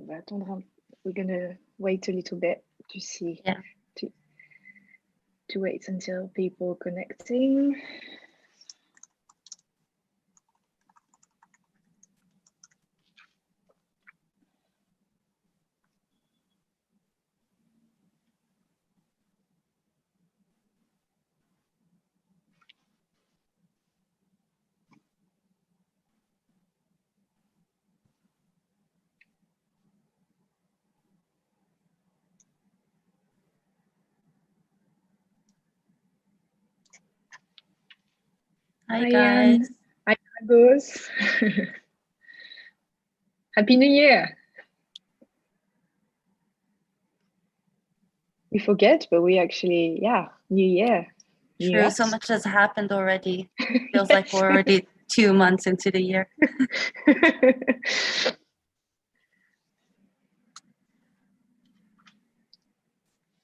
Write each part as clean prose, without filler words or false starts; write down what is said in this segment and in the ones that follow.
va attendre we're gonna wait a little bit to see. Yeah. To wait until people connecting. Hi guys. Hi Agos. Happy New Year. We forget, but we actually, New Year. True, so much has happened already. Feels like we're already 2 months into the year.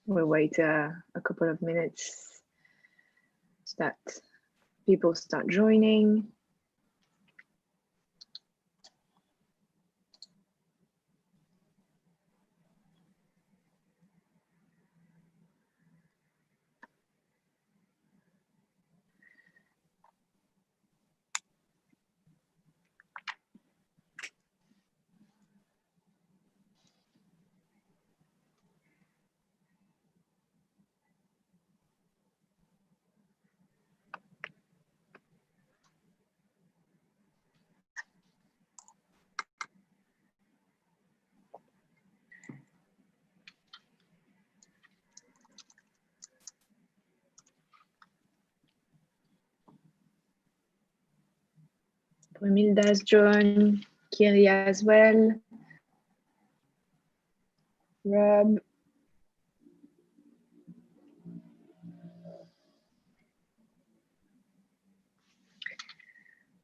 We'll wait a couple of minutes so that people start joining. Brumilda's joined, Kiri as well, Rob.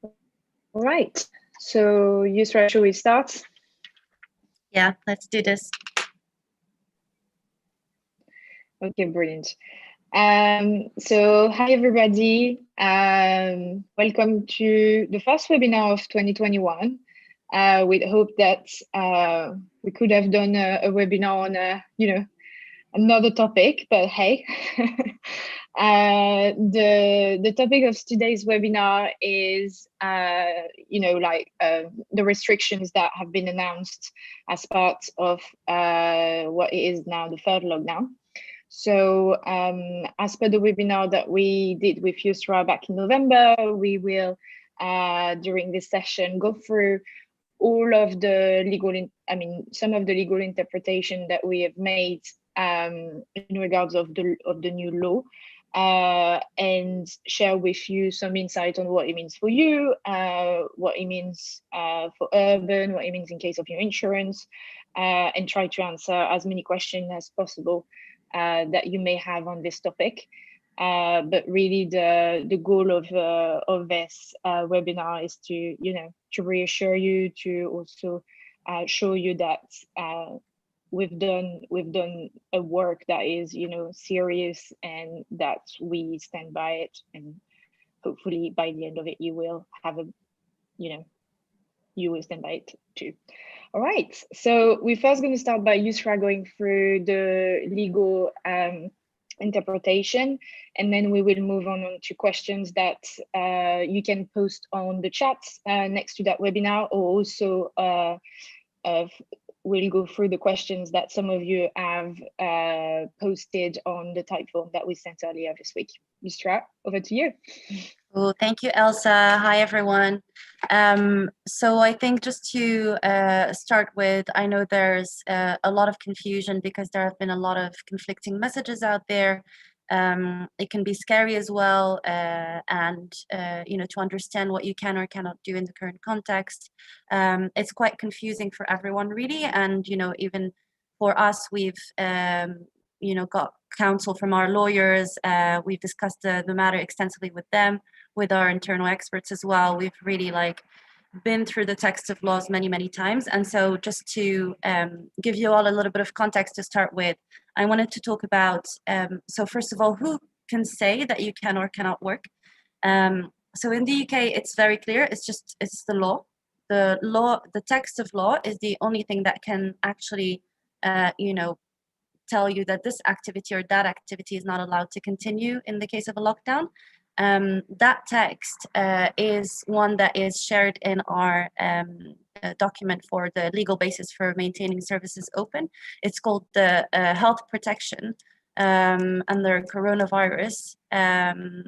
All right, so Yusra, should we start? Yeah, let's do this. Okay, brilliant. So hi everybody, welcome to the first webinar of 2021. We hope that we could have done a webinar on another topic, but hey. The topic of today's webinar is the restrictions that have been announced as part of what is now the third lockdown. So as per the webinar that we did with Yusra back in November, we will, during this session, go through all of the some of the legal interpretation that we have made in regards of the new law, and share with you some insight on what it means for you, what it means for Urban, what it means in case of your insurance, and try to answer as many questions as possible that you may have on this topic. But really the goal of this webinar is to reassure you, to also show you that we've done a work that is serious, and that we stand by it, and hopefully by the end of it you will have you will stand by it too. All right, so we're first going to start by Yusra going through the legal interpretation, and then we will move on to questions that you can post on the chat next to that webinar, or also we'll go through the questions that some of you have posted on the type form that we sent earlier this week. Yusra, over to you. Oh, thank you, Elsa. Hi, everyone. So I think just to start with, I know there's a lot of confusion because there have been a lot of conflicting messages out there. It can be scary as well, and to understand what you can or cannot do in the current context. It's quite confusing for everyone, really, and even for us, we've got counsel from our lawyers. We've discussed the matter extensively with them, with our internal experts as well. We've really been through the text of laws many times. And so just to give you all a little bit of context to start with, I wanted to talk about, so first of all, who can say that you can or cannot work? So in the UK, it's very clear. It's the law. the law, the text of law is the only thing that can actually, you know, tell you that this activity or that activity is not allowed to continue in the case of a lockdown. That text is one that is shared in our document for the legal basis for maintaining services open. It's called the health protection under coronavirus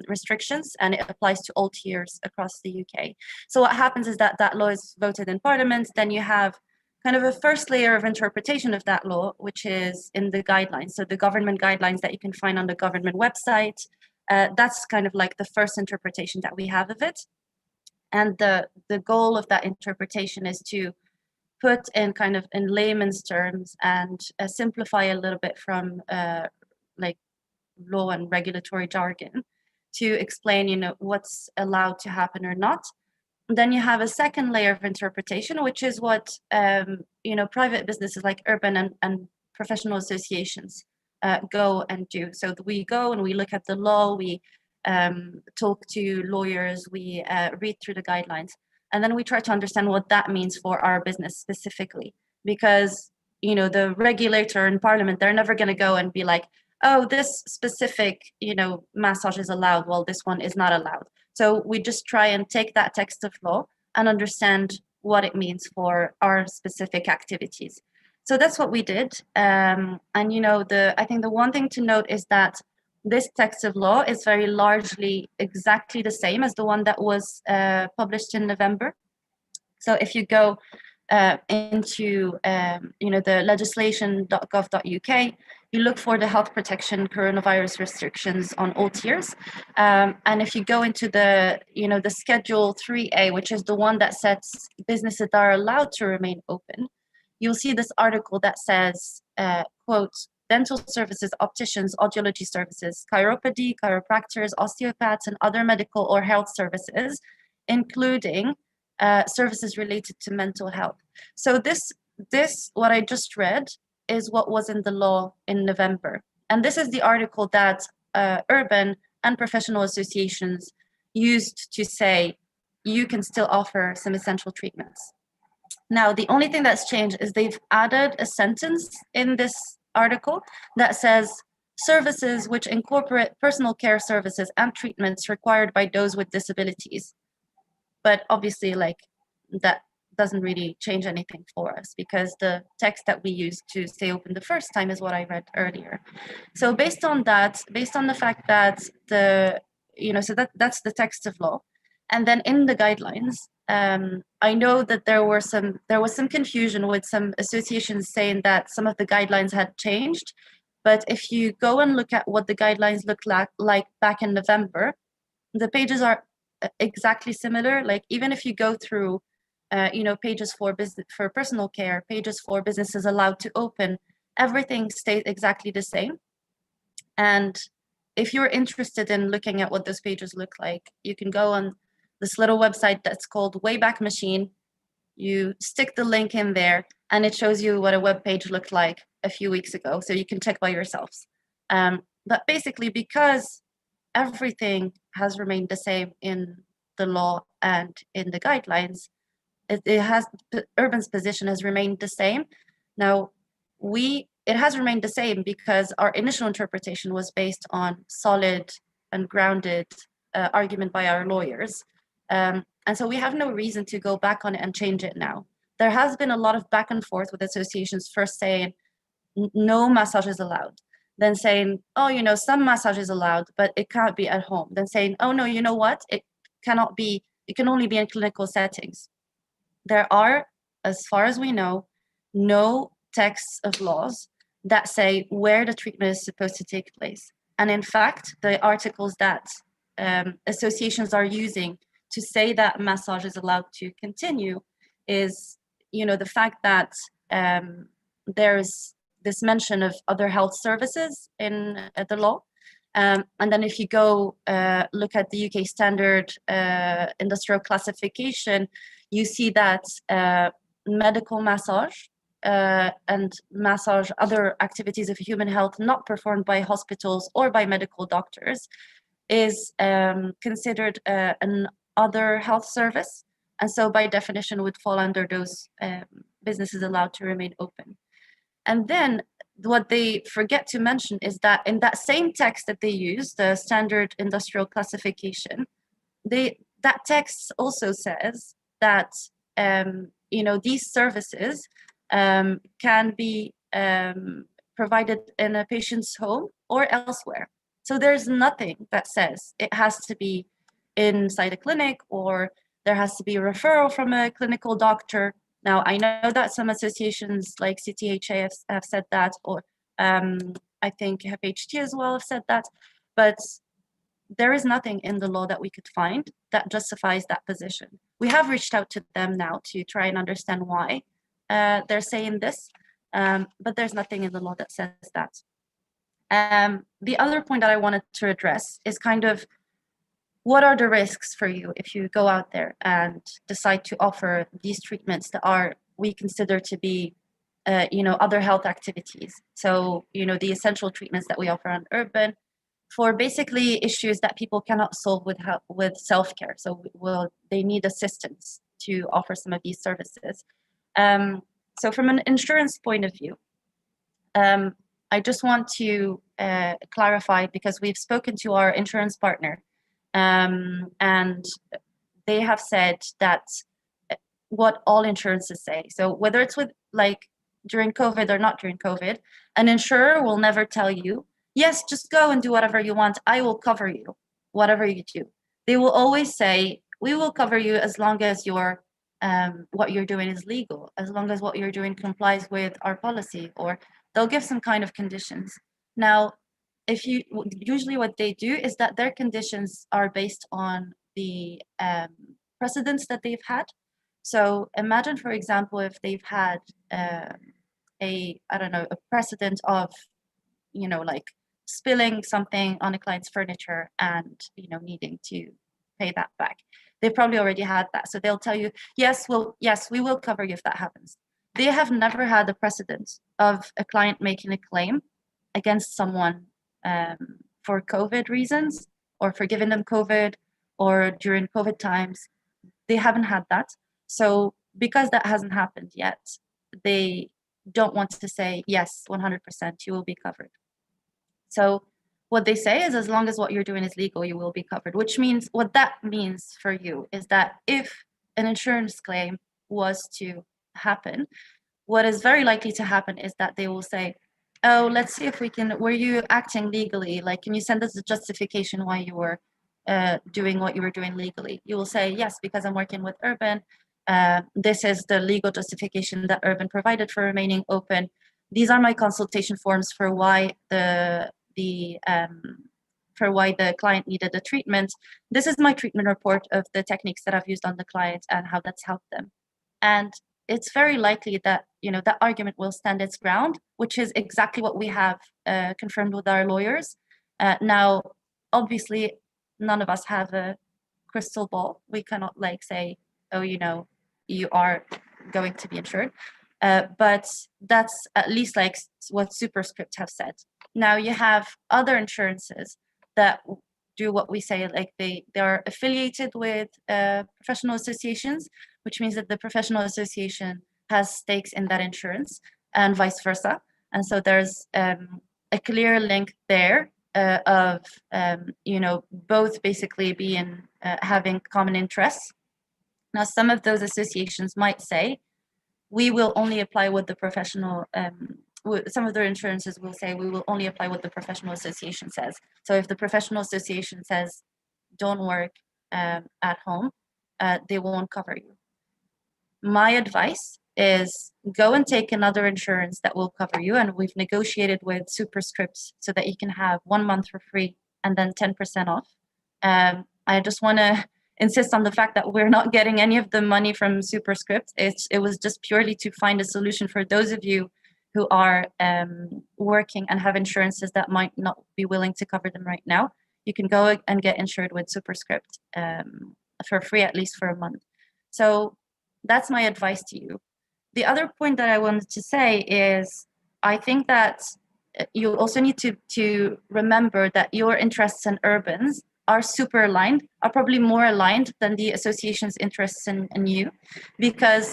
restrictions, and it applies to all tiers across the UK. So what happens is that that law is voted in Parliament, then you have kind of a first layer of interpretation of that law, which is in the guidelines. So the government guidelines that you can find on the government website, that's kind of like the first interpretation that we have of it. And the goal of that interpretation is to put in kind of in layman's terms and simplify a little bit from like law and regulatory jargon to explain, you know, what's allowed to happen or not. Then you have a second layer of interpretation, which is what you know, private businesses like urban and professional associations go and do. So we go and we look at the law, we talk to lawyers, we read through the guidelines, and then we try to understand what that means for our business specifically. Because, you know, the regulator in Parliament, they're never going to go and be like, oh, this specific, you know, massage is allowed, well, this one is not allowed. So we just try and take that text of law and understand what it means for our specific activities. So that's what we did. And, you know, I think the one thing to note is that this text of law is very largely exactly the same as the one that was published in November. So if you go into you know, the legislation.gov.uk, you look for the health protection coronavirus restrictions on all tiers, and if you go into the, you know, the Schedule 3A, which is the one that sets businesses that are allowed to remain open, you'll see this article that says, quote, dental services, opticians, audiology services, chiropody, chiropractors, osteopaths, and other medical or health services, including services related to mental health. So this what I just read is what was in the law in November. And this is the article that urban and professional associations used to say you can still offer some essential treatments. Now, the only thing that's changed is they've added a sentence in this article that says services which incorporate personal care services and treatments required by those with disabilities. But obviously, like, that doesn't really change anything for us because the text that we used to stay open the first time is what I read earlier. So based on that, based on the fact that that's the text of law. And then in the guidelines, I know that there was some confusion with some associations saying that some of the guidelines had changed. But if you go and look at what the guidelines looked like back in November, the pages are exactly similar. Like, even if you go through pages for personal care, pages for businesses allowed to open, everything stays exactly the same. And if you're interested in looking at what those pages look like, you can go on this little website that's called Wayback Machine. You stick the link in there and it shows you what a web page looked like a few weeks ago, so you can check by yourselves. But basically, because everything has remained the same in the law and in the guidelines, Urban's position has remained the same. Now, it has remained the same because our initial interpretation was based on solid and grounded argument by our lawyers. And so we have no reason to go back on it and change it now. There has been a lot of back and forth with associations, first saying no massage is allowed, then saying, oh, some massage is allowed, but it can't be at home. Then saying, oh no, you know what? It can only be in clinical settings. There are, as far as we know, no texts of laws that say where the treatment is supposed to take place. And in fact, the articles that associations are using to say that massage is allowed to continue is, the fact that there's this mention of other health services in the law. And then if you go look at the UK standard industrial classification, you see that medical massage and massage, other activities of human health not performed by hospitals or by medical doctors, is considered an other health service. and so by definition would fall under those businesses allowed to remain open. And then what they forget to mention is that in that same text that they use, the standard industrial classification, that text also says that these services can be provided in a patient's home or elsewhere. So there's nothing that says it has to be inside a clinic or there has to be a referral from a clinical doctor. Now, I know that some associations like CTHA have said that, or I think FHT as well have said that, but there is nothing in the law that we could find that justifies that position. We have reached out to them now to try and understand why they're saying this, but there's nothing in the law that says that. The other point that I wanted to address is kind of what are the risks for you if you go out there and decide to offer these treatments that we consider to be other health activities. So, the essential treatments that we offer on Urban for basically issues that people cannot solve with self-care. So they need assistance to offer some of these services. So from an insurance point of view, I just want to clarify, because we've spoken to our insurance partner, and they have said that what all insurances say. So whether it's with during COVID or not during COVID, an insurer will never tell you, yes, just go and do whatever you want. I will cover you, whatever you do. They will always say, we will cover you as long as what you're doing is legal, as long as what you're doing complies with our policy, or they'll give some kind of conditions. Now, usually what they do is that their conditions are based on the precedents that they've had. So imagine, for example, if they've had a precedent of, spilling something on a client's furniture and, needing to pay that back. They probably already had that. So they'll tell you, yes, we will cover you if that happens. They have never had a precedent of a client making a claim against someone for COVID reasons, or for giving them COVID, or during COVID times. They haven't had that. So because that hasn't happened yet, they don't want to say, yes, 100%, you will be covered. So what they say is, as long as what you're doing is legal, you will be covered, which means, what that means for you is that if an insurance claim was to happen, what is very likely to happen is that they will say, oh, let's see if were you acting legally? Can you send us a justification why you were doing what you were doing legally? You will say, yes, because I'm working with Urban. This is the legal justification that Urban provided for remaining open. These are my consultation forms for why the client needed the treatment. This is my treatment report of the techniques that I've used on the client and how that's helped them. And it's very likely that that argument will stand its ground, which is exactly what we have confirmed with our lawyers. Now, obviously, none of us have a crystal ball. We cannot say, oh, you are going to be insured. But that's at least what Superscript have said. Now you have other insurances that do what we say, they are affiliated with professional associations, which means that the professional association has stakes in that insurance, and vice versa. And so there's a clear link there of both basically being having common interests. Now, some of those associations might say, we will only apply what the professional, some of their insurances will say, we will only apply what the professional association says. So if the professional association says, don't work at home, they won't cover you. My advice is go and take another insurance that will cover you. And we've negotiated with Superscript so that you can have 1 month for free and then 10% off. I just want to insist on the fact that we're not getting any of the money from Superscript. It was just purely to find a solution for those of you who are working and have insurances that might not be willing to cover them right now. You can go and get insured with Superscript for free, at least for a month. So that's my advice to you. The other point that I wanted to say is, I think that you also need to remember that your interests in Urban's are super aligned, are probably more aligned than the association's interests in you, because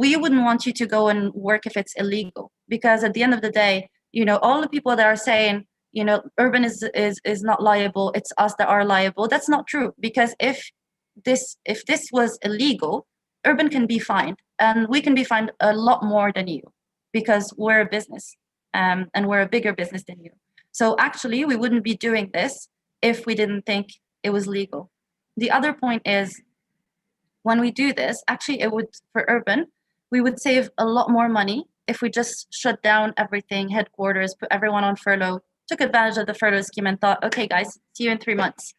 we wouldn't want you to go and work if it's illegal. Because at the end of the day, you know, all the people that are saying, you know, urban is not liable, it's us that are liable, that's not true. Because if this was illegal, urban can be fined, and we can be fined a lot more than you, because we're a business, and we're a bigger business than you. So actually, we wouldn't be doing this if we didn't think it was legal. The other point is, when we do this, actually, it would, for urban, we would save a lot more money if we just shut down everything, headquarters, put everyone on furlough, took advantage of the furlough scheme and thought, okay, guys, see you in 3 months.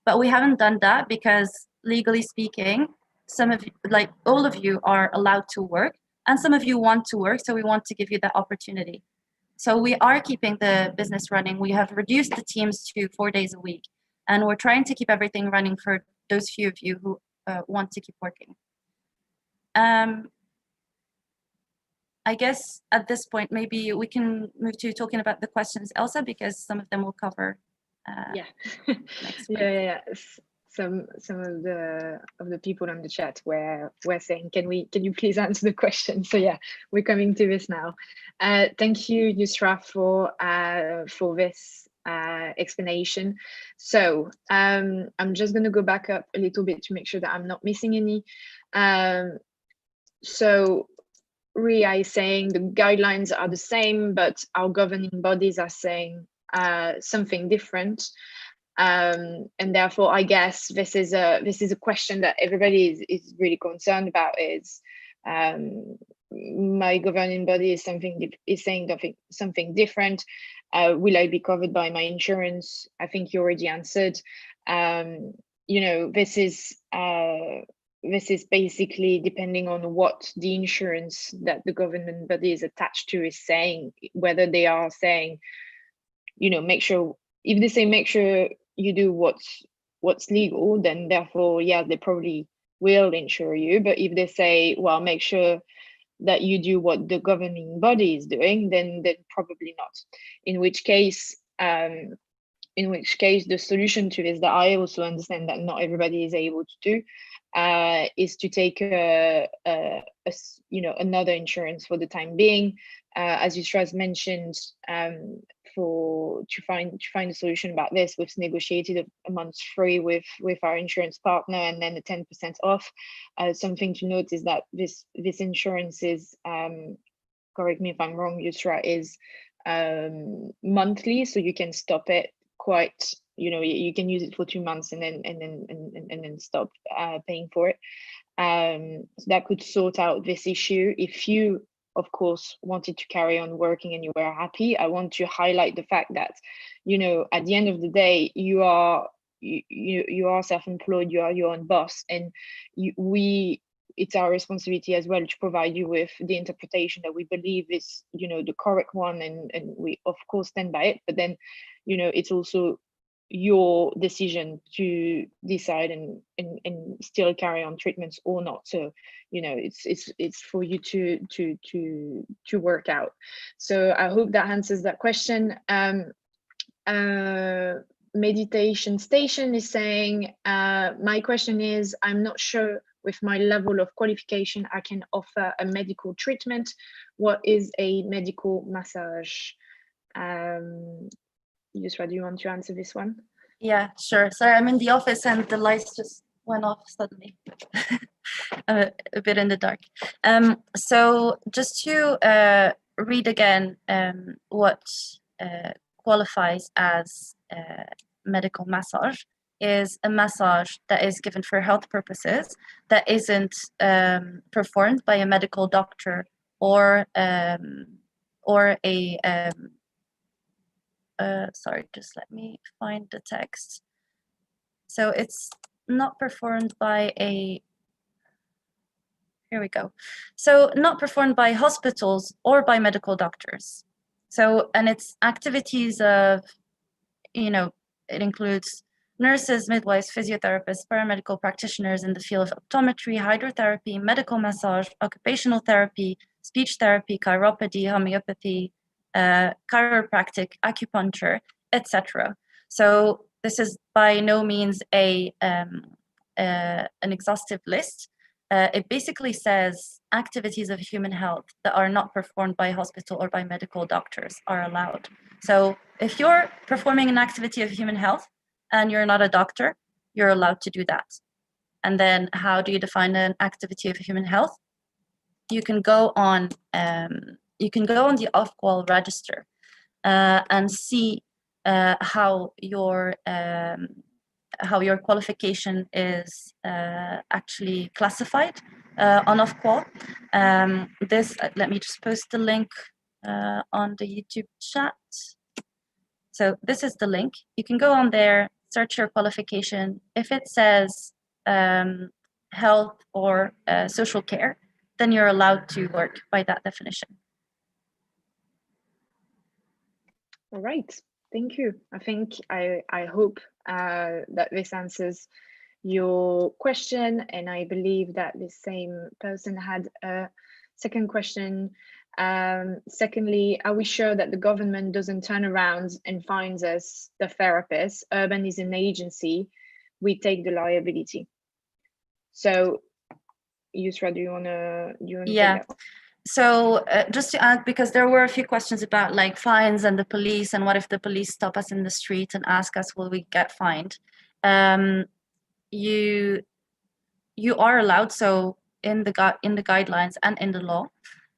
But we haven't done that because, legally speaking, some of you, like all of you, are allowed to work, and some of you want to work, so we want to give you that opportunity. So we are keeping the business running. We have reduced the teams to 4 days a week, and we're trying to keep everything running for those few of you who want to keep working. I guess at this point, maybe we can move to talking about the questions, Elsa, because some of them will cover. Next week. Yeah. Some of the people on the chat were saying, can you please answer the question? So yeah, we're coming to this now. Thank you, Yusra, for this explanation. So I'm just going to go back up a little bit to make sure that I'm not missing any. So Ria is saying the guidelines are the same, but our governing bodies are saying something different. And therefore, I guess this is a question that everybody is really concerned about. Is my governing body is saying something different? Will I be covered by my insurance? I think you already answered. You know, this is basically depending on what the insurance that the government body is attached to is saying. Whether they are saying, you know, make sure, if they say make sure you do what's legal, then therefore, yeah, they probably will insure you. But if they say, well, make sure that you do what the governing body is doing, then probably not. In which case, the solution to this, that I also understand that not everybody is able to do, is to take another insurance for the time being. As Yusra has mentioned, to find a solution about this, we've negotiated a month free with our insurance partner, and then a 10% off. Something to note is that this insurance is, correct me if I'm wrong, Yusra, is monthly, so you can stop it quite, you know, you can use it for 2 months and then stop paying for it. So that could sort out this issue. If you, of course, wanted to carry on working and you were happy, I want to highlight the fact that, you know, at the end of the day, you are self-employed, you are your own boss, and it's our responsibility as well to provide you with the interpretation that we believe is, you know, the correct one, and we of course stand by it. But then, you know, it's also your decision to decide and still carry on treatments or not. So, you know, it's for you to work out. So I hope that answers that question. Meditation Station is saying, my question is, I'm not sure with my level of qualification I can offer a medical treatment. What is a medical massage? Yusra, do you want to answer this one? Yeah, sure. Sorry, I'm in the office and the lights just went off suddenly. A bit in the dark. So just to read again what qualifies as medical massage is a massage that is given for health purposes, that isn't performed by a medical doctor or a sorry, just let me find the text. So it's not performed by here we go. So not performed by hospitals or by medical doctors. So, and it's activities of, you know, it includes nurses, midwives, physiotherapists, paramedical practitioners in the field of optometry, hydrotherapy, medical massage, occupational therapy, speech therapy, chiropody, homeopathy, chiropractic, acupuncture, etc. So This is by no means an exhaustive list. It basically says activities of human health that are not performed by hospital or by medical doctors are allowed. So if you're performing an activity of human health and you're not a doctor, you're allowed to do that. And then how do you define an activity of human health? You can go on the Ofqual register and see how your qualification is actually classified on Ofqual. Let me just post the link on the YouTube chat. So this is the link. You can go on there, search your qualification. If it says health or social care, then you're allowed to work by that definition. All right, thank you. I hope that this answers your question, and I believe that the same person had a second question. Secondly, are we sure that the government doesn't turn around and finds us the therapist? Urban is an agency, we take the liability. So, Yusra, do you wanna Yeah. take that one? So just to add, because there were a few questions about like fines and the police, and what if the police stop us in the street and ask us, will we get fined? You are allowed. So in the guidelines and in the law,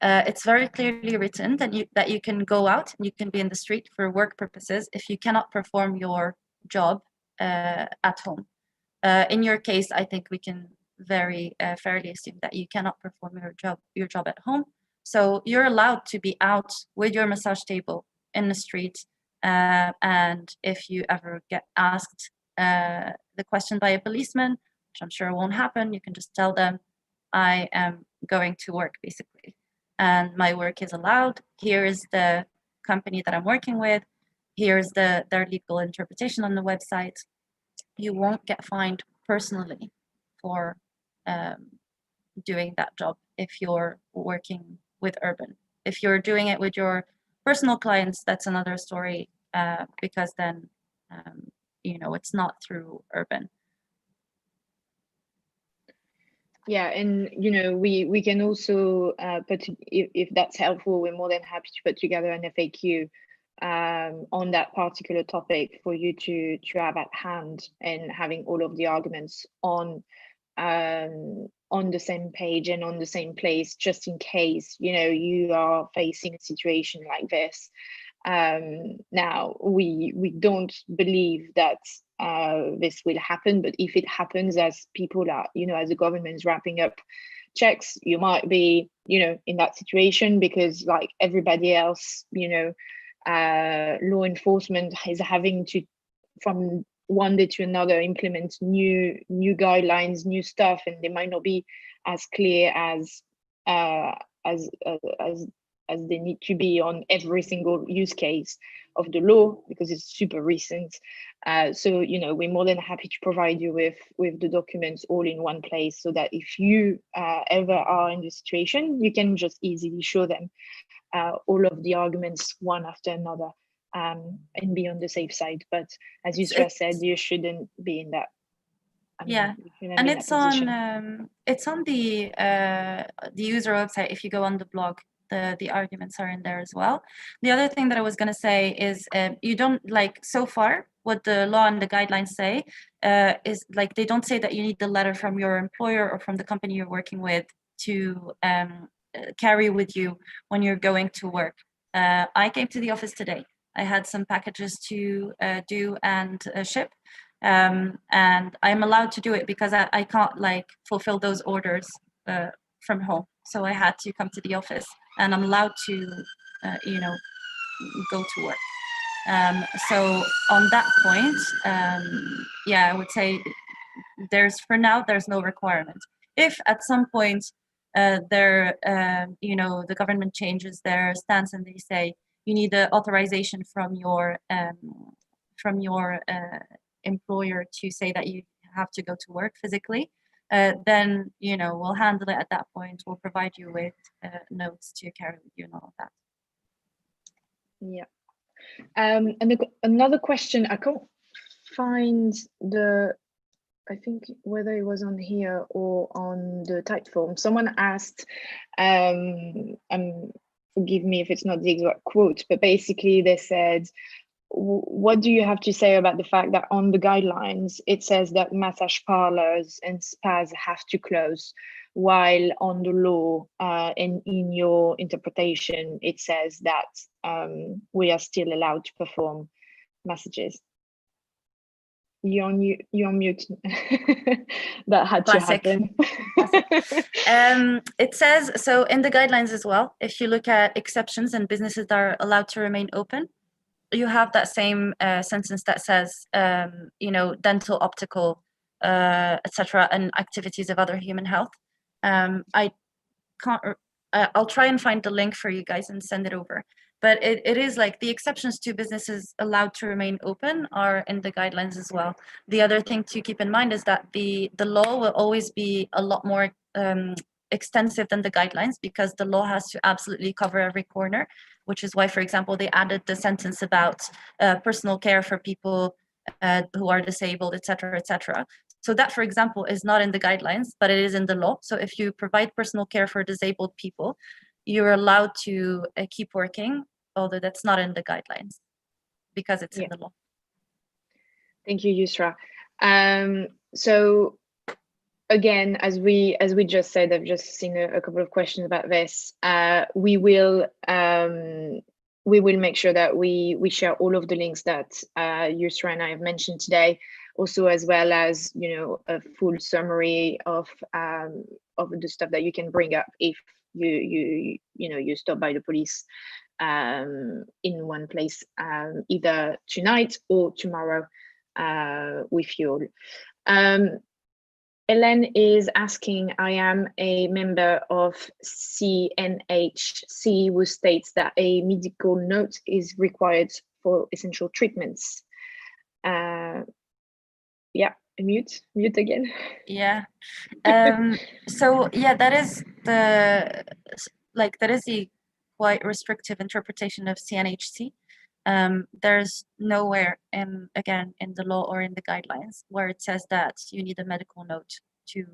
it's very clearly written that you can go out and you can be in the street for work purposes if you cannot perform your job at home. In your case, I think we can very fairly assume that you cannot perform your job at home. So you're allowed to be out with your massage table in the street. And if you ever get asked the question by a policeman, which I'm sure won't happen, you can just tell them, I am going to work, basically. And my work is allowed. Here is the company that I'm working with. Here's their legal interpretation on the website. You won't get fined personally for doing that job if you're working with Urban. If you're doing it with your personal clients, that's another story, because then it's not through Urban. Yeah, and we can also put, if that's helpful, we're more than happy to put together an FAQ on that particular topic for you to have at hand, and having all of the arguments on the same page and on the same place, just in case you are facing a situation like this. Now we don't believe that this will happen, but if it happens, as people are, as the government is wrapping up checks, you might be in that situation, because like everybody else, law enforcement is having to, from one day to another, implement new guidelines, new stuff, and they might not be as clear as they need to be on every single use case of the law, because it's super recent. So we're more than happy to provide you with the documents all in one place, so that if you ever are in this situation, you can just easily show them all of the arguments one after another, and be on the safe side. But as Yusra said, you shouldn't be in that. Yeah, and it's on the user website. If you go on the blog, the arguments are in there as well. The other thing that I was going to say is you don't, like, so far what the law and the guidelines say is, like, they don't say that you need the letter from your employer or from the company you're working with to carry with you when you're going to work. I came to the office today. I had some packages to do and ship. And I'm allowed to do it because I can't fulfill those orders from home. So I had to come to the office, and I'm allowed to, go to work. So on that point, I would say for now, there's no requirement. If at some point the government changes their stance and they say you need the authorization from your employer to say that you have to go to work physically, then we'll handle it at that point. We'll provide you with notes to carry with you and all of that. Yeah. And another question, I can't find I think whether it was on here or on the Typeform, someone asked, forgive me if it's not the exact quote, but basically they said, what do you have to say about the fact that on the guidelines, it says that massage parlors and spas have to close, while on the law and in your interpretation, it says that we are still allowed to perform massages? You're on mute. That had Classic. to happen. It says, so in the guidelines as well, if you look at exceptions and businesses that are allowed to remain open, you have that same sentence that says, dental, optical, etc., and activities of other human health. I can't, I'll try and find the link for you guys and send it over. But it is like the exceptions to businesses allowed to remain open are in the guidelines as well. The other thing to keep in mind is that the law will always be a lot more extensive than the guidelines, because the law has to absolutely cover every corner, which is why, for example, they added the sentence about personal care for people who are disabled, etc., etc. So that, for example, is not in the guidelines, but it is in the law. So if you provide personal care for disabled people, you're allowed to keep working, although that's not in the guidelines because it's in the law. Thank you, Yusra. So again, as we just said, I've just seen a couple of questions about this. We will make sure that we share all of the links that Yusra and I have mentioned today, also as well as a full summary of the stuff that you can bring up if you stopped by the police in one place, either tonight or tomorrow with you all. Ellen is asking, I am a member of CNHC, who states that a medical note is required for essential treatments. Yeah, mute again. Yeah. So yeah, that is the quite restrictive interpretation of CNHC. There's nowhere in the law or in the guidelines where it says that you need a medical note to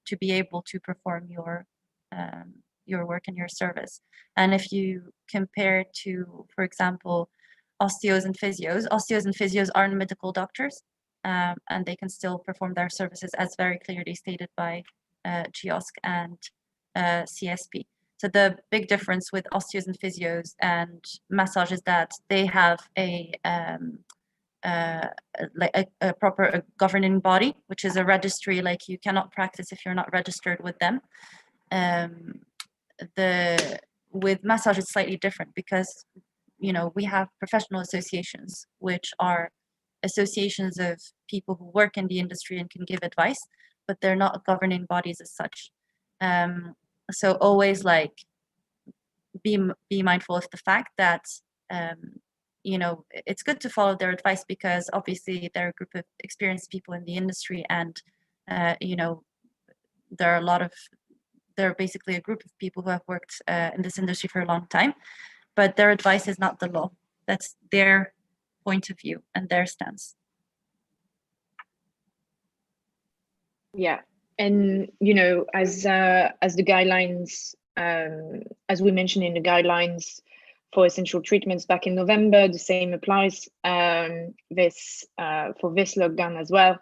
to be able to perform your work and your service. And if you compare to, for example, osteos and physios aren't medical doctors, and they can still perform their services as very clearly stated by GIOSC and CSP. So the big difference with osteos and physios and massage is that they have a proper governing body, which is a registry. Like, you cannot practice if you're not registered with them. With massage, it's slightly different because we have professional associations, which are associations of people who work in the industry and can give advice, but they're not governing bodies as such. So always be mindful of the fact that it's good to follow their advice, because obviously they're a group of experienced people in the industry, and they're basically a group of people who have worked in this industry for a long time, but their advice is not the law. That's their point of view and their stance. Yeah, and as the guidelines, as we mentioned in the guidelines for essential treatments back in November, the same applies for this lockdown as well.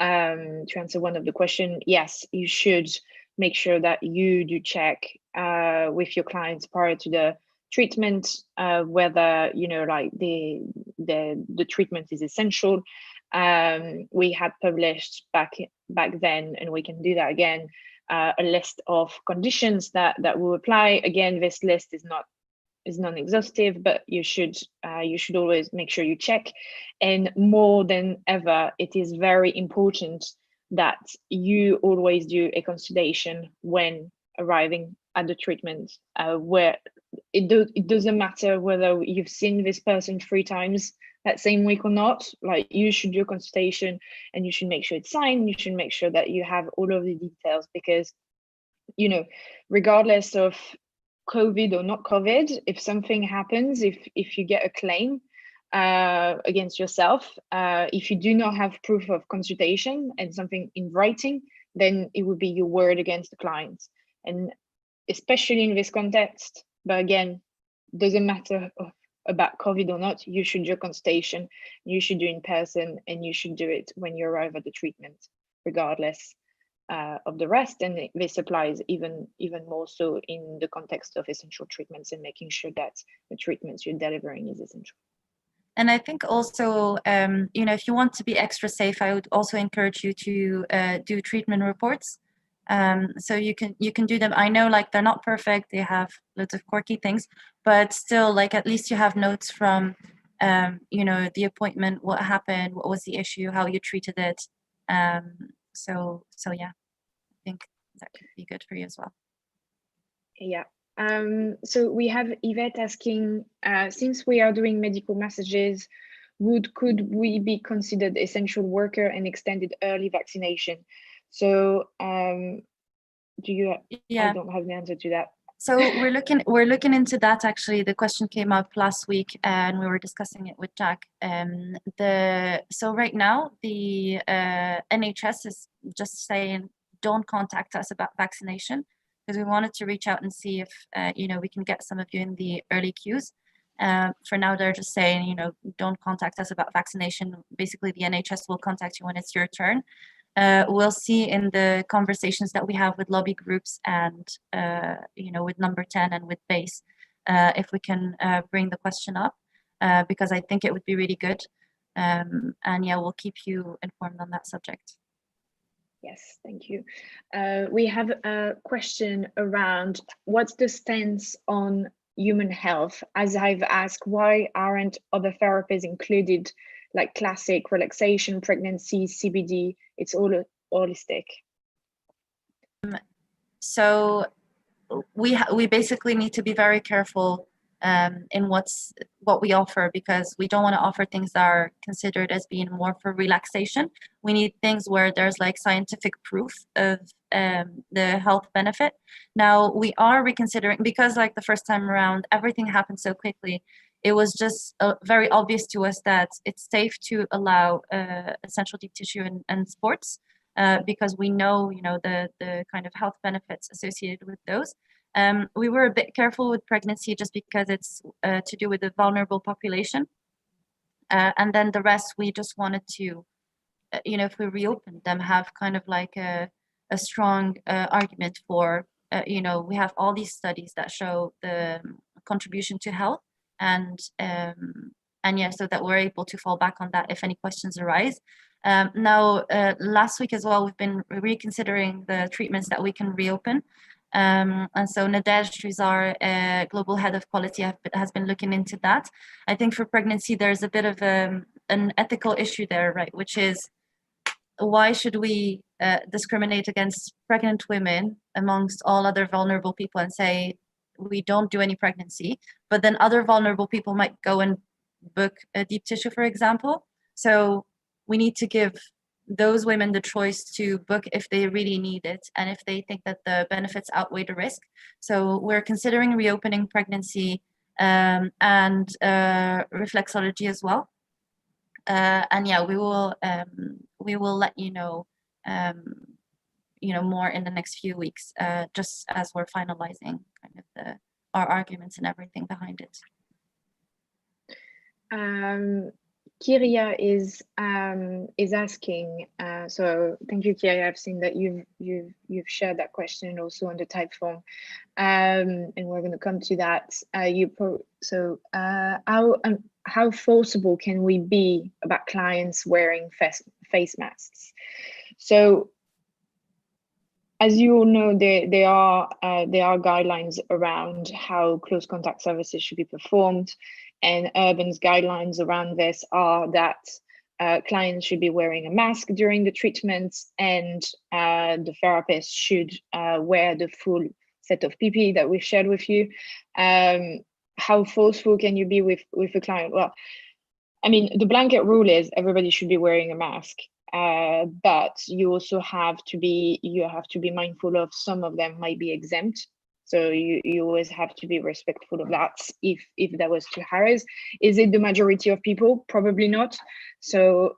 To answer one of the questions, yes, you should make sure that you do check with your clients prior to the treatment whether the treatment is essential. We had published back then, and we can do that again, a list of conditions that will apply. Again, this list is non-exhaustive, but you should always make sure you check. And more than ever, it is very important that you always do a consultation when arriving at the treatment, where it doesn't matter whether you've seen this person 3 times that same week or not. Like, you should do a consultation, and you should make sure it's signed. You should make sure that you have all of the details, because regardless of COVID or not COVID, if something happens, if you get a claim, against yourself. If you do not have proof of consultation and something in writing, then it would be your word against the client. And especially in this context, but again, doesn't matter about COVID or not, you should do a consultation, you should do in person, and you should do it when you arrive at the treatment, regardless of the rest. And this applies even more so in the context of essential treatments and making sure that the treatments you're delivering is essential. And I think also, if you want to be extra safe, I would also encourage you to do treatment reports. So you can do them. I know, like, they're not perfect, they have loads of quirky things, but still, like, at least you have notes from the appointment, what happened, what was the issue, how you treated it. So yeah, I think that could be good for you as well. Yeah. So we have Yvette asking, since we are doing medical messages, could we be considered essential worker and extended early vaccination? So do you? Yeah. I don't have the answer to that. So we're looking into that. Actually, the question came up last week, and we were discussing it with Jack. So right now the NHS is just saying, don't contact us about vaccination, because we wanted to reach out and see if we can get some of you in the early queues. For now, they're just saying, don't contact us about vaccination. Basically, the NHS will contact you when it's your turn. We'll see in the conversations that we have with lobby groups and with Number 10 and with BASE, if we can bring the question up, because I think it would be really good. And yeah, we'll keep you informed on that subject. Yes, thank you. We have a question around what's the stance on human health? As I've asked, why aren't other therapies included, like classic relaxation, pregnancy, CBD? It's all holistic. So we basically need to be very careful in what we offer, because we don't want to offer things that are considered as being more for relaxation. We need things where there's like scientific proof of the health benefit. Now we are reconsidering, because like the first time around everything happened so quickly. It was just very obvious to us that it's safe to allow essential deep tissue and sports, because we know the kind of health benefits associated with those. We were a bit careful with pregnancy just because it's to do with the vulnerable population. And then the rest, we just wanted to, if we reopened them, have kind of like a strong argument for, we have all these studies that show the contribution to health, and yeah, so that we're able to fall back on that if any questions arise. Now, last week as well, we've been reconsidering the treatments that we can reopen. And so Nadej, who's our global head of quality, has been looking into that. I think for pregnancy, there's a bit of an ethical issue there, right? Which is, why should we discriminate against pregnant women amongst all other vulnerable people and say we don't do any pregnancy, but then other vulnerable people might go and book a deep tissue, for example. So we need to give those women the choice to book if they really need it and if they think that the benefits outweigh the risk. So we're considering reopening pregnancy and reflexology as well. And yeah, we will let you know more in the next few weeks, just as we're finalizing kind of our arguments and everything behind it. Kyria is asking, so thank you, Kyria. I've seen that you've shared that question also on the type form, and we're going to come to that. How forcible can we be about clients wearing face masks? So, as you all know, there are guidelines around how close contact services should be performed, and Urban's guidelines around this are that clients should be wearing a mask during the treatment, and the therapist should wear the full set of PPE that we've shared with you. How forceful can you be with a client? Well, I mean, the blanket rule is everybody should be wearing a mask. But you also have to be mindful of some of them might be exempt. So you always have to be respectful of that if that was to harass. Is it the majority of people? Probably not. So,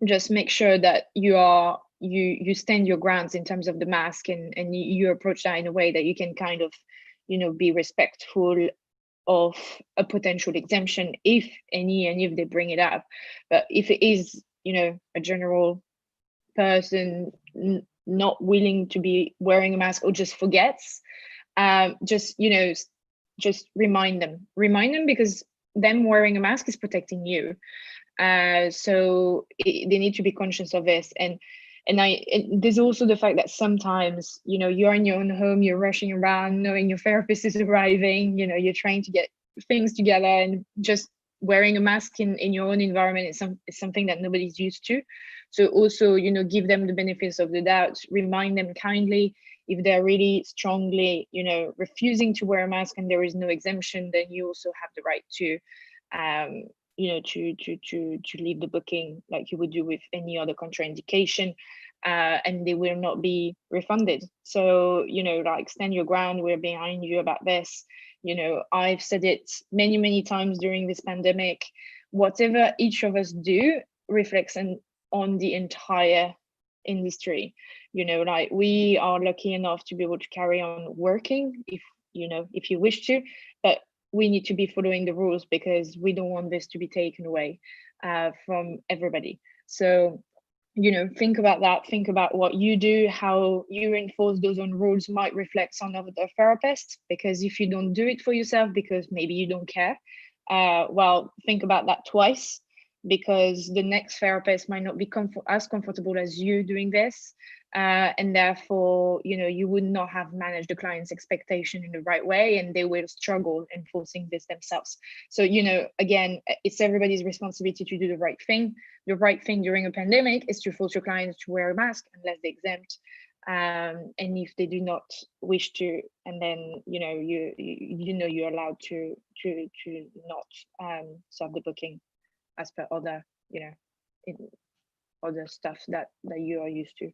just make sure that you stand your grounds in terms of the mask, and you approach that in a way that you can kind of, be respectful of a potential exemption if any, and if they bring it up. But if it is, a general person not willing to be wearing a mask or just forgets, just remind them because them wearing a mask is protecting you. So they need to be conscious of this. And there's also the fact that sometimes, you're in your own home, you're rushing around knowing your therapist is arriving, you're trying to get things together, and just wearing a mask in your own environment is something that nobody's used to. So also, give them the benefits of the doubt, remind them kindly. If they're really strongly, refusing to wear a mask and there is no exemption, then you also have the right to to leave the booking like you would do with any other contraindication, and they will not be refunded. So, like, stand your ground, we're behind you about this. I've said it many times during this pandemic. Whatever each of us do reflects on the entire industry. Like, we are lucky enough to be able to carry on working if you wish to, but we need to be following the rules because we don't want this to be taken away from everybody. So, think about that. Think about what you do, how you enforce those own rules might reflect on other therapists, because if you don't do it for yourself because maybe you don't care, well, think about that twice, because the next therapist might not be as comfortable as you doing this. And therefore, you would not have managed the client's expectation in the right way, and they will struggle enforcing this themselves. So, again, it's everybody's responsibility to do the right thing. The right thing during a pandemic is to force your clients to wear a mask unless they exempt. And if they do not wish to, and then you're allowed to not serve the booking as per other in other stuff that you are used to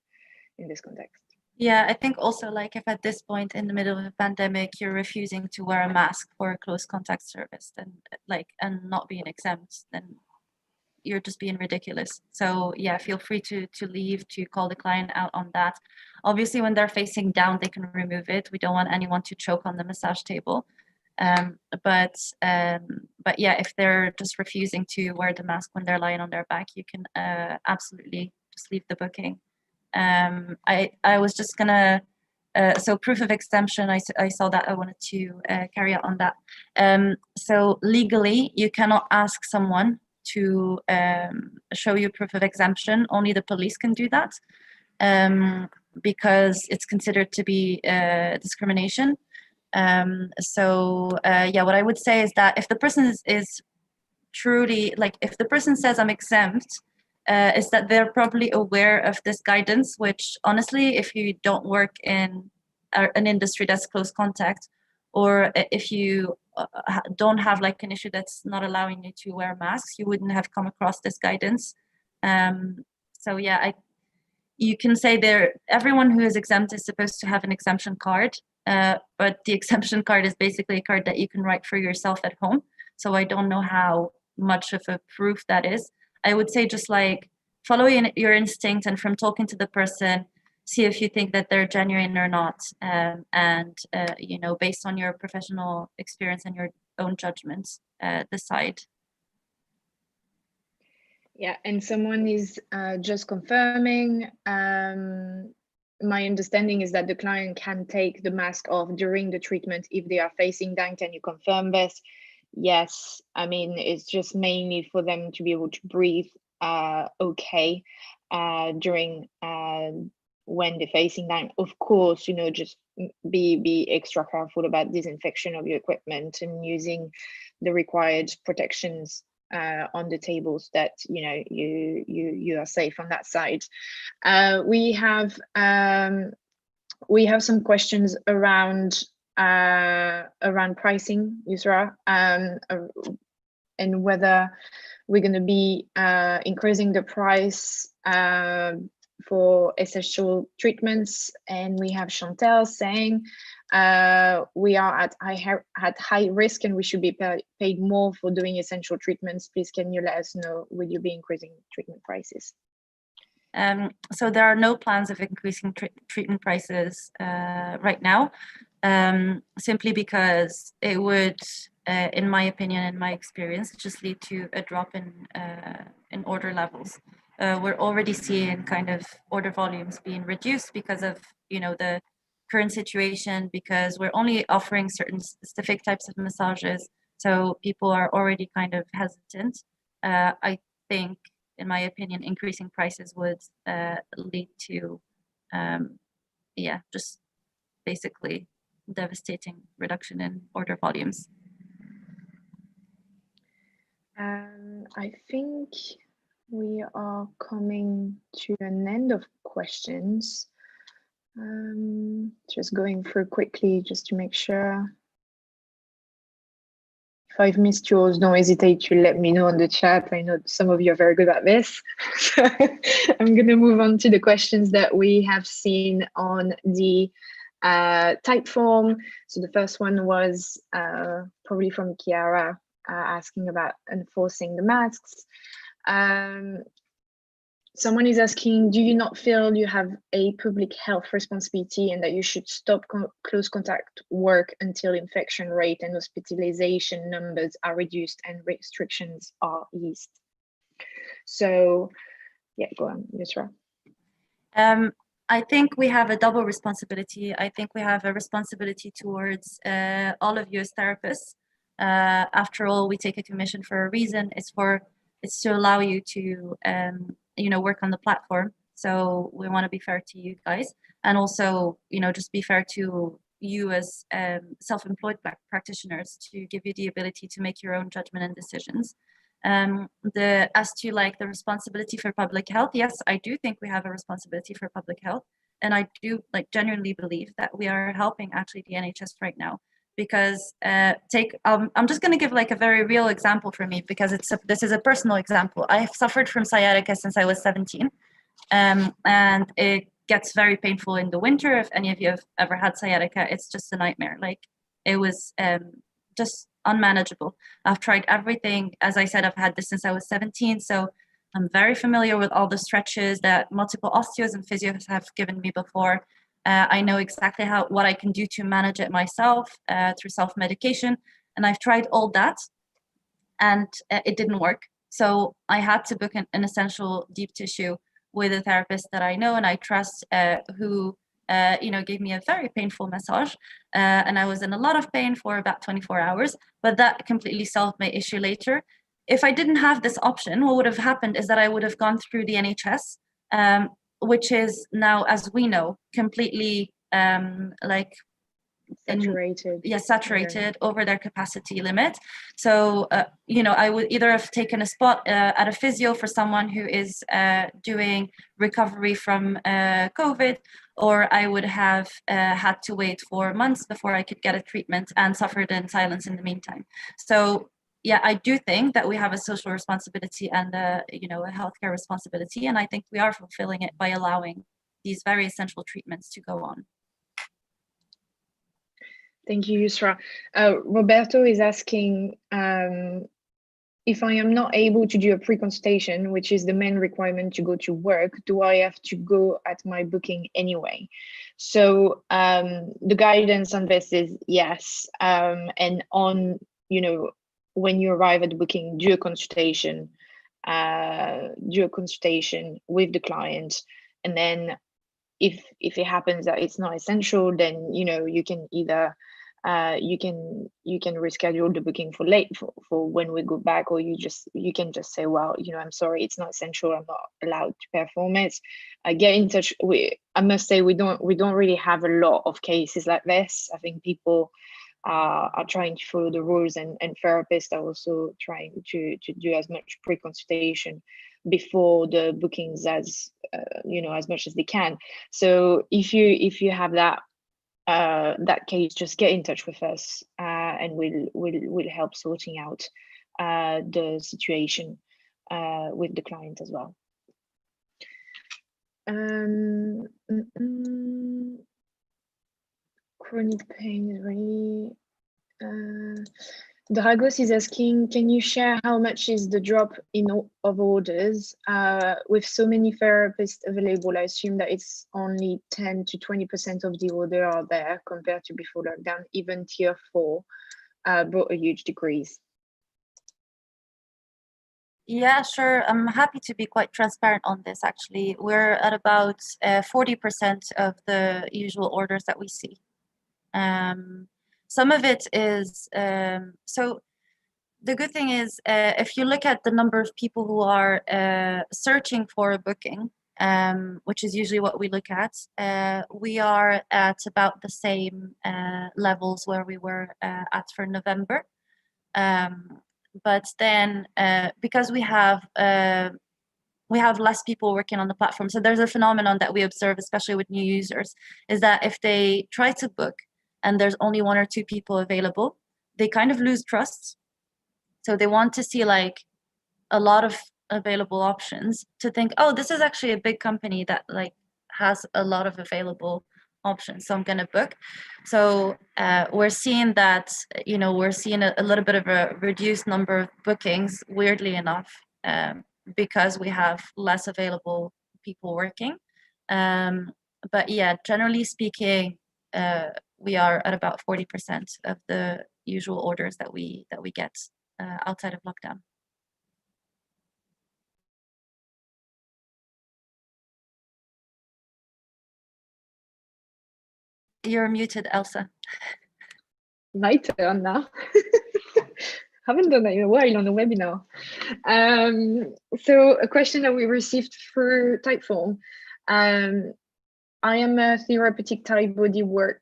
in this context. Yeah, I think also, like, if at this point in the middle of a pandemic you're refusing to wear a mask for a close contact service, then and not being exempt, then you're just being ridiculous. So yeah, feel free to leave, to call the client out on that. Obviously, when they're facing down, they can remove it. We don't want anyone to choke on the massage table. But yeah, if they're just refusing to wear the mask when they're lying on their back, you can absolutely just leave the booking. I was just gonna so proof of exemption, I saw that, I wanted to carry out on that. So legally you cannot ask someone to show you proof of exemption. Only the police can do that, because it's considered to be discrimination. So yeah, what I would say is that if the person is truly, like, if the person says I'm exempt, is that they're probably aware of this guidance, which honestly, if you don't work in an industry that's close contact, or if you don't have like an issue that's not allowing you to wear masks, you wouldn't have come across this guidance. So yeah, you can say everyone who is exempt is supposed to have an exemption card, but the exemption card is basically a card that you can write for yourself at home. So I don't know how much of a proof that is. I would say just like follow your instinct, and from talking to the person, see if you think that they're genuine or not, and based on your professional experience and your own judgments, decide. Yeah, and someone is just confirming. My understanding is that the client can take the mask off during the treatment if they are facing down. Can you confirm this? Yes, I mean, it's just mainly for them to be able to breathe okay during when they're facing down. Of course, just be extra careful about disinfection of your equipment and using the required protections on the tables, that you are safe on that side. We have some questions around pricing, Yusra, and whether we're going to be increasing the price for essential treatments, and we have Chantel saying we are at high risk and we should be paid more for doing essential treatments. Please, can you let us know, will you be increasing treatment prices? So there are no plans of increasing treatment prices right now, simply because it would, in my opinion, in my experience, just lead to a drop in order levels. We're already seeing kind of order volumes being reduced because of, you know, the current situation, because we're only offering certain specific types of massages. So people are already kind of hesitant. I think, in my opinion, increasing prices would lead to, yeah, just basically devastating reduction in order volumes. I think we are coming to an end of questions. Just going through quickly just to make sure. If I've missed yours, don't hesitate to let me know on the chat. I know some of you are very good at this. So I'm going to move on to the questions that we have seen on the Typeform. So the first one was probably from Chiara, asking about enforcing the masks. Someone is asking, do you not feel you have a public health responsibility and that you should stop close contact work until infection rate and hospitalization numbers are reduced and restrictions are eased? So, yeah, go on, Yusra. I think we have a double responsibility. I think we have a responsibility towards all of you as therapists. After all, we take a commission for a reason. It's to allow you to you know, work on the platform. So we want to be fair to you guys, and also, you know, just be fair to you as self-employed practitioners, to give you the ability to make your own judgment and decisions. As to like the responsibility for public health, yes, I do think we have a responsibility for public health, and I do like genuinely believe that we are helping actually the NHS right now. Because I'm just going to give like a very real example for me, because this is a personal example. I've suffered from sciatica since I was 17, and it gets very painful in the winter. If any of you have ever had sciatica, it's just a nightmare. Like, it was just unmanageable. I've tried everything. As I said, I've had this since I was 17, so I'm very familiar with all the stretches that multiple osteos and physios have given me before. I know exactly what I can do to manage it myself through self-medication, and I've tried all that, and it didn't work. So I had to book an essential deep tissue with a therapist that I know and I trust, who you know, gave me a very painful massage, and I was in a lot of pain for about 24 hours, but that completely solved my issue later. If I didn't have this option, what would have happened is that I would have gone through the NHS, which is now, as we know, completely like Saturated. Saturated over their capacity limit. So you know, I would either have taken a spot at a physio for someone who is doing recovery from COVID, or I would have had to wait for months before I could get a treatment and suffered in silence in the meantime. So yeah, I do think that we have a social responsibility and you know, a healthcare responsibility, and I think we are fulfilling it by allowing these very essential treatments to go on. Thank you, Yusra. Roberto is asking, if I am not able to do a pre-consultation, which is the main requirement to go to work, do I have to go at my booking anyway? So the guidance on this is yes. And on, you know, when you arrive at the booking, do a consultation with the client. And then if it happens that it's not essential, then, you know, you can either you can reschedule the booking for when we go back, or you can just say, well, you know, I'm sorry, it's not essential, I'm not allowed to perform it. Get in touch. I must say, we don't really have a lot of cases like this. I think people are trying to follow the rules, and therapists are also trying to do as much pre-consultation before the bookings as you know, as much as they can. So if you have that case, just get in touch with us, and we'll help sorting out the situation with the client as well. Um, mm, mm, Chronic pain is really. Dragos is asking, can you share how much is the drop of orders? With so many therapists available, I assume that it's only 10 to 20% of the order are there compared to before lockdown. Even tier 4 brought a huge decrease. Yeah, sure. I'm happy to be quite transparent on this, actually. We're at about 40% of the usual orders that we see. Some of it is, so the good thing is, if you look at the number of people who are searching for a booking, which is usually what we look at, we are at about the same levels where we were at for November. But then, because we have less people working on the platform, so there's a phenomenon that we observe, especially with new users, is that if they try to book and there's only 1 or 2 people available, they kind of lose trust. So they want to see like a lot of available options to think, oh, this is actually a big company that like has a lot of available options, so I'm going to book. So we're seeing that, we're seeing a little bit of a reduced number of bookings, weirdly enough, because we have less available people working. But yeah, generally speaking, we are at about 40% of the usual orders that we get outside of lockdown. You're muted, Elsa. My turn now. Haven't done that in a while on the webinar. So a question that we received through Typeform. I am a therapeutic Thai body work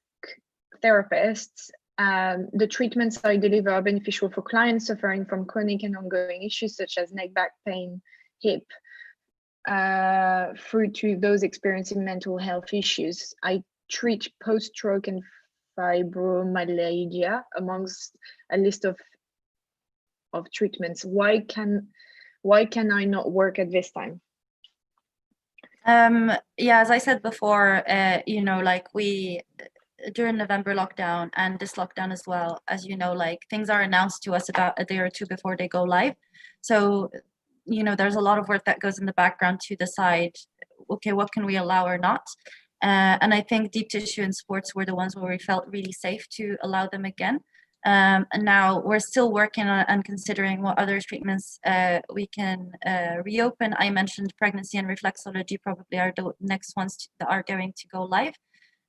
therapist. The treatments I deliver are beneficial for clients suffering from chronic and ongoing issues such as neck, back pain, hip, through to those experiencing mental health issues. I treat post-stroke and fibromyalgia amongst a list of treatments. Why can I not work at this time? Yeah, as I said before, like we during November lockdown and this lockdown as well, as you know, like things are announced to us about a day or two before they go live. So, there's a lot of work that goes in the background to decide, okay, what can we allow or not? And I think deep tissue and sports were the ones where we felt really safe to allow them again. And now we're still working on and considering what other treatments we can reopen. I mentioned pregnancy and reflexology probably are the next ones that are going to go live.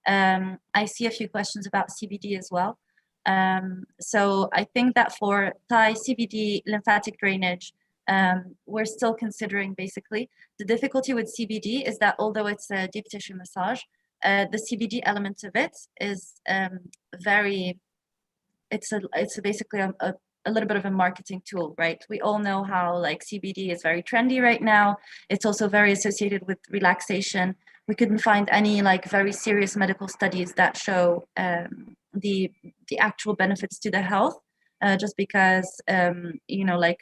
I see a few questions about CBD as well. So I think that for Thai CBD lymphatic drainage, we're still considering basically. The difficulty with CBD is that although it's a deep tissue massage, the CBD element of it is it's basically a little bit of a marketing tool, right? We all know how like CBD is very trendy right now. It's also very associated with relaxation. We couldn't find any like very serious medical studies that show the actual benefits to the health, just because like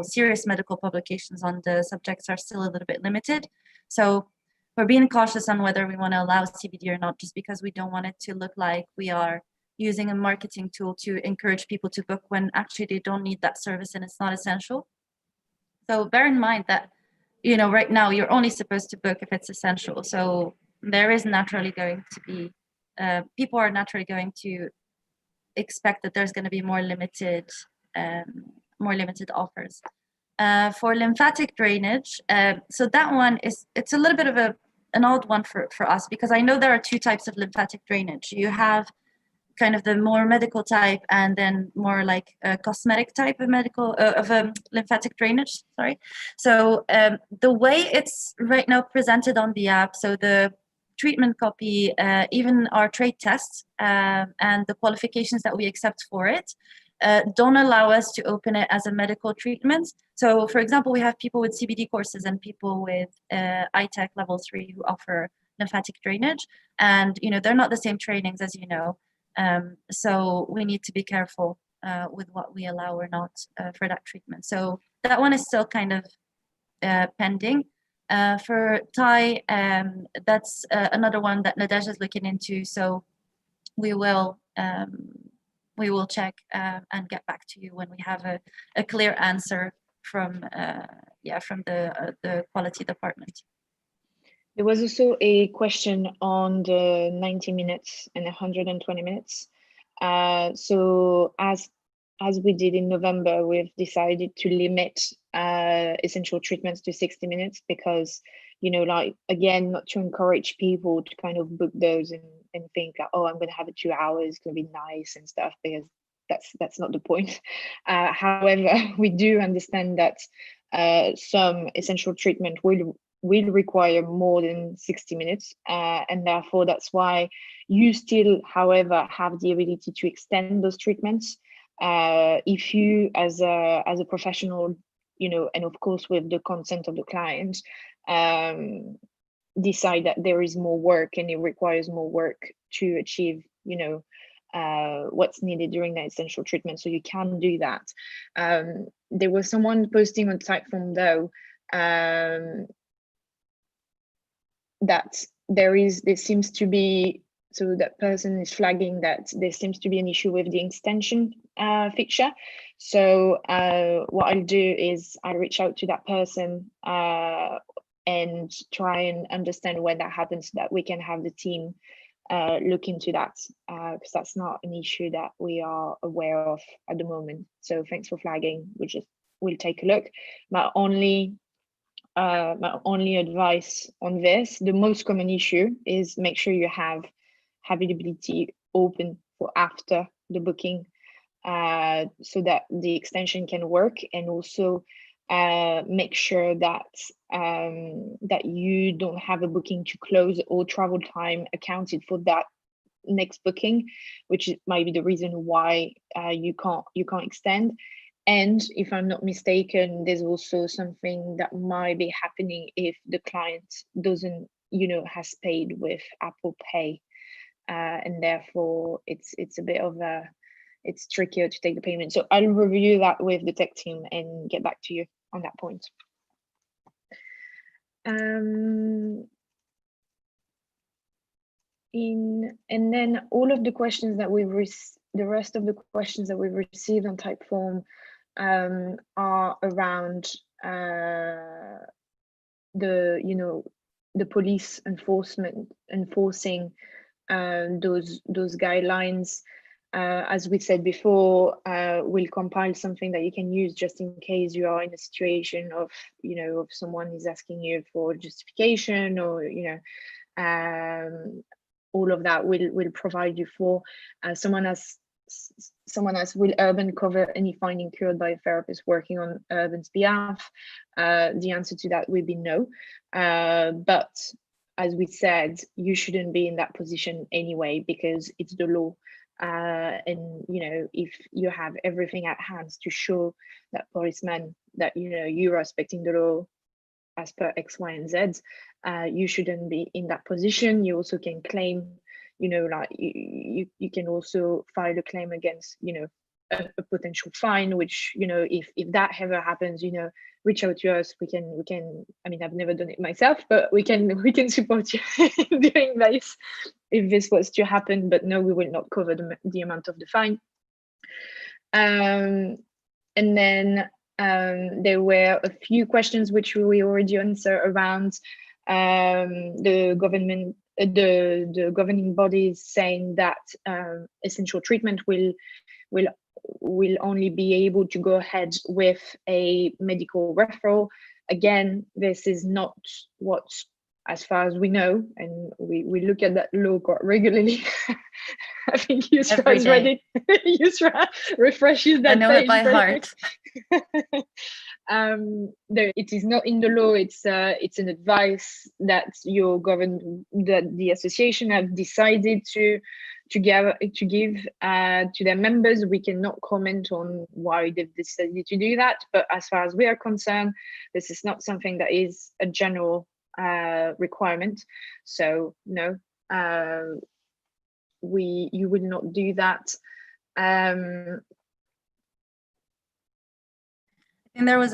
serious medical publications on the subjects are still a little bit limited. So we're being cautious on whether we want to allow CBD or not, just because we don't want it to look like we are using a marketing tool to encourage people to book when actually they don't need that service and it's not essential. So bear in mind that, right now you're only supposed to book if it's essential. So there is naturally going to be, people are naturally going to expect that there's going to be more limited offers. For lymphatic drainage, so that one it's a little bit of an odd one for us, because I know there are 2 types of lymphatic drainage. You have kind of the more medical type, and then more like a cosmetic type of lymphatic drainage. Sorry. So the way it's right now presented on the app, so the treatment copy, even our trade tests and the qualifications that we accept for it, don't allow us to open it as a medical treatment. So, for example, we have people with CBD courses and people with ITEC level 3 who offer lymphatic drainage, and they're not the same trainings, as you know. So we need to be careful with what we allow or not for that treatment. So that one is still kind of pending. For Thai, that's another one that Nadège is looking into. So we will check and get back to you when we have a clear answer from the quality department. There was also a question on the 90 minutes and 120 minutes. So as we did in November, we've decided to limit essential treatments to 60 minutes because, you know, like, again, not to encourage people to kind of book those and think like, oh, I'm going to have it 2 hours, it's going to be nice and stuff, because that's not the point. However, we do understand that some essential treatment will require more than 60 minutes, and therefore that's why you still, however, have the ability to extend those treatments if you, as a professional, you know, and of course with the consent of the client, decide that there is more work and it requires more work to achieve, you know, what's needed during the essential treatment. So you can do that. There was someone posting on Typeform though, that there seems to be, so that person is flagging that there seems to be an issue with the extension feature. So what I'll do is I'll reach out to that person and try and understand when that happens, so that we can have the team look into that, because that's not an issue that we are aware of at the moment. So thanks for flagging. We'll take a look. My only advice on this, the most common issue is make sure you have availability open for after the booking, so that the extension can work, and also make sure that that you don't have a booking to close or travel time accounted for that next booking, which might be the reason why you can't extend. And if I'm not mistaken, there's also something that might be happening if the client doesn't, you know, has paid with Apple Pay, and therefore it's a bit of it's trickier to take the payment. So I'll review that with the tech team and get back to you on that point. And then all of the questions that the rest of the questions that we've received on Typeform are around the police enforcing those guidelines. As we said before, we'll compile something that you can use just in case you are in a situation of, you know, if someone is asking you for justification, or, you know, all of that will provide you for. Someone else, will Urban cover any fine incurred by a therapist working on Urban's behalf? The answer to that would be no. But as we said, you shouldn't be in that position anyway, because it's the law. And, you know, if you have everything at hand to show that policeman that, you know, you are respecting the law as per X, Y, and Z, you shouldn't be in that position. You also can claim, you know, like you can also file a claim against, you know, a potential fine, which, you know, if that ever happens, you know, reach out to us. We can, I mean, I've never done it myself, but we can support you doing this if this was to happen. But no, we will not cover the amount of the fine. And then there were a few questions which we already answered around the government, the governing bodies saying that essential treatment will only be able to go ahead with a medical referral. Again, this is not what, as far as we know, and we look at that law quite regularly. I think Yusra is ready. Yusra refreshes that. I know it by heart. It is not in the law. It's an advice that that the association have decided to give to their members. We cannot comment on why they've decided to do that, but as far as we are concerned, this is not something that is a general requirement. So no, you would not do that. And there was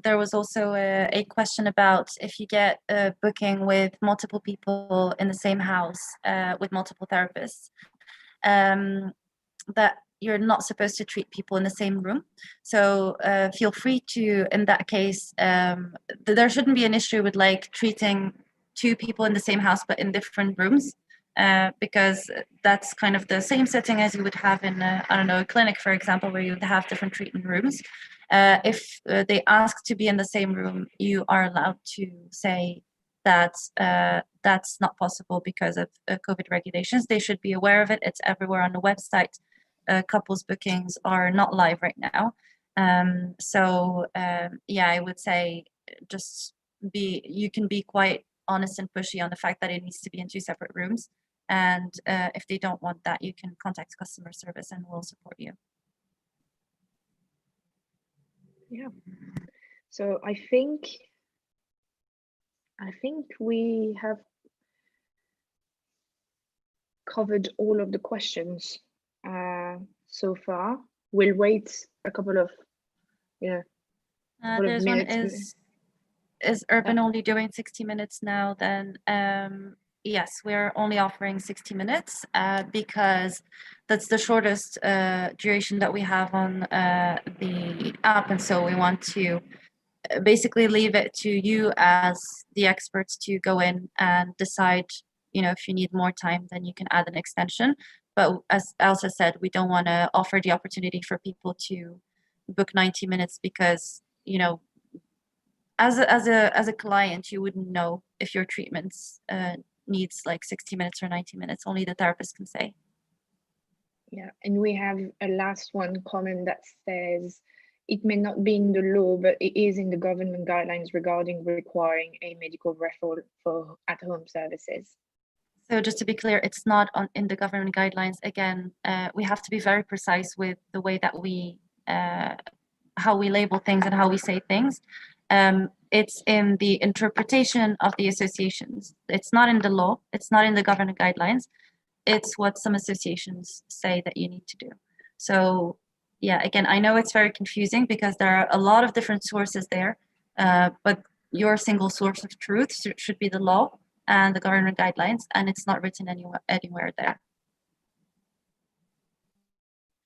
there was also a question about if you get a booking with multiple people in the same house with multiple therapists, that you're not supposed to treat people in the same room. So feel free to, in that case, there shouldn't be an issue with like treating two people in the same house but in different rooms, because that's kind of the same setting as you would have in I don't know, a clinic, for example, where you would have different treatment rooms. If they ask to be in the same room, you are allowed to say that that's not possible because of COVID regulations. They should be aware of it. It's everywhere on the website. Couples bookings are not live right now. Yeah, I would say just you can be quite honest and pushy on the fact that it needs to be in two separate rooms. And if they don't want that, you can contact customer service and we'll support you. Yeah. So I think we have covered all of the questions so far. We'll wait a couple of there's minutes. Is Urban only doing 60 minutes now? Then yes, we're only offering 60 minutes because that's the shortest duration that we have on the app, and so we want to basically leave it to you as the experts to go in and decide, if you need more time, then you can add an extension. But as Elsa said, we don't want to offer the opportunity for people to book 90 minutes because, as a client, you wouldn't know if your treatments needs like 60 minutes or 90 minutes. Only the therapist can say. Yeah, and we have a last one comment that says, it may not be in the law, but it is in the government guidelines regarding requiring a medical referral for at-home services. So just to be clear, it's not in the government guidelines. Again, we have to be very precise with the way that we, how we label things and how we say things. It's in the interpretation of the associations. It's not in the law. It's not in the government guidelines. It's what some associations say that you need to do. So yeah, again, I know it's very confusing because there are a lot of different sources there, but your single source of truth should be the law and the government guidelines, and it's not written anywhere there.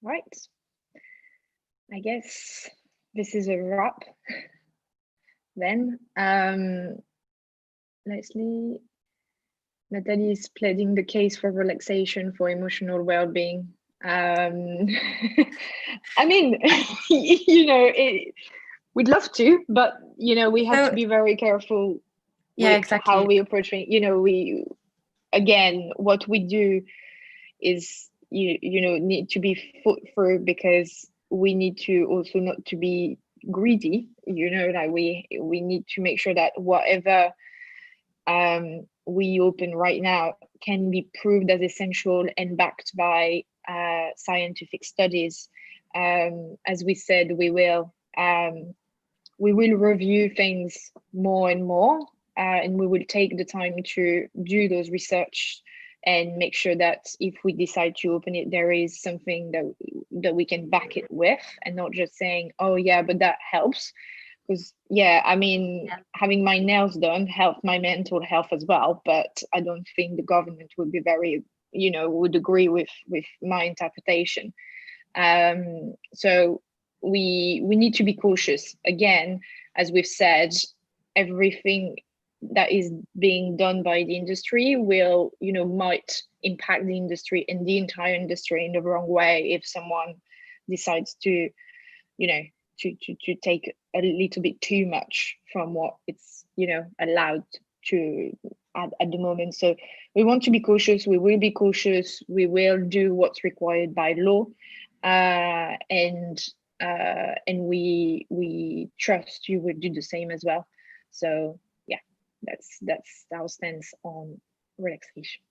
Right. I guess this is a wrap then. Leslie, Natalie is pleading the case for relaxation for emotional well-being. I mean, we'd love to, but we have to be very careful with how we approach it. Again, what we do is need to be thought through, because we need to also not to be greedy. Like we need to make sure that whatever we open right now can be proved as essential and backed by scientific studies. As we said, we will review things more and more, and we will take the time to do those research and make sure that if we decide to open it, there is something that we can back it with, and not just saying, oh yeah, but that helps. Because having my nails done helped my mental health as well, but I don't think the government would be very, would agree with my interpretation. So we need to be cautious. Again, as we've said, everything that is being done by the industry will, might impact the industry and the entire industry in the wrong way if someone decides to, to take a little bit too much from what it's, allowed to at the moment. So we want to be cautious. We will be cautious. We will do what's required by law, and we trust you will do the same as well. So yeah, that's our stance on relaxation.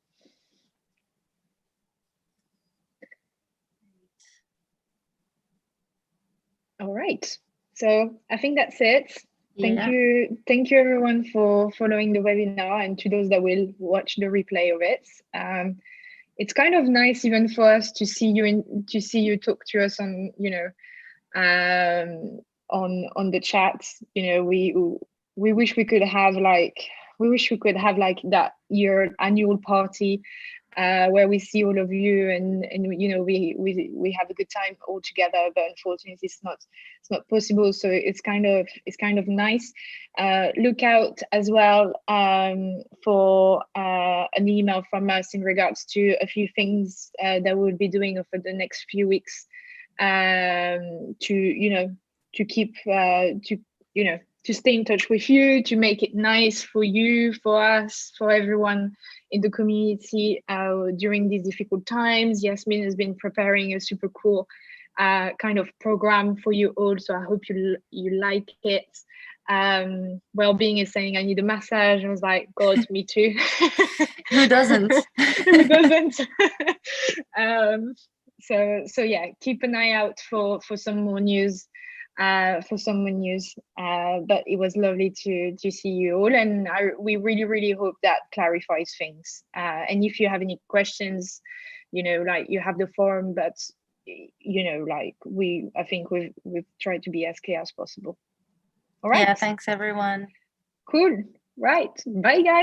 All right, so I think that's it. Thank you everyone for following the webinar, and to those that will watch the replay of it. It's kind of nice even for us to see you talk to us on on the chat. We wish we could have like that year annual party where we see all of you and we have a good time all together, but unfortunately it's not possible. So it's kind of nice. Look out as well for an email from us in regards to a few things that we'll be doing for the next few weeks, to keep to stay in touch with you, to make it nice for you, for us, for everyone in the community during these difficult times. Yasmin has been preparing a super cool kind of program for you all, so I hope you like it. Wellbeing is saying I need a massage. I was like, God, me too. Who doesn't? Who doesn't? So yeah, keep an eye out for some more news. But it was lovely to see you all, and we really hope that clarifies things. And if you have any questions, like you have the forum, but like I think we've tried to be as clear as possible. All right. Yeah, thanks everyone. Cool. Right. Bye, guys.